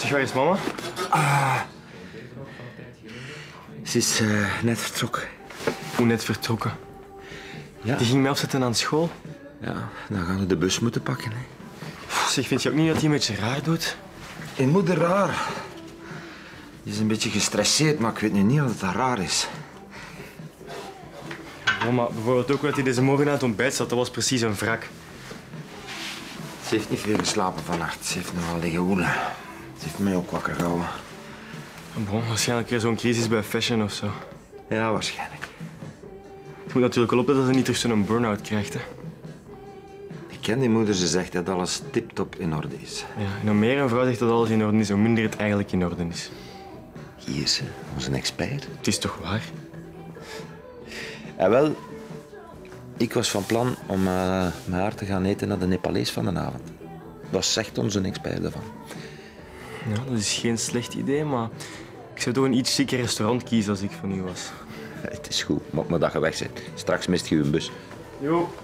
Zeg, waar is mama? Ze is net vertrokken. Hoe net vertrokken? Ja. Die ging mij afzetten aan school. Ja, dan gaan we de bus moeten pakken. Hè. Zeg, vind je ook niet dat hij een beetje raar doet? Je moeder raar. Die is een beetje gestresseerd, maar ik weet nu niet of het raar is. Mama, bijvoorbeeld ook dat hij deze morgen aan het ontbijt zat, dat was precies een wrak. Ze heeft niet veel geslapen vannacht. Ze heeft nogal liggen woelen. Ze heeft mij ook wakker gehouden. Bon, waarschijnlijk weer zo'n crisis bij fashion of zo. Ja, waarschijnlijk. Je moet natuurlijk wel opletten dat ze niet terug zo'n burn-out krijgt. Hè. Ik ken die moeder, ze zegt dat alles tip-top in orde is. Ja, en hoe meer een vrouw zegt dat alles in orde is, hoe minder het eigenlijk in orde is. Hier is ze, onze expert. Het is toch waar? En wel, ik was van plan om met haar te gaan eten naar de Nepalees van de avond. Wat zegt onze expert daarvan? Ja, dat is geen slecht idee, maar ik zou toch een iets chiquer restaurant kiezen als ik van u was. Het is goed, maak maar dat je weg bent. Straks mist je een bus. Jo.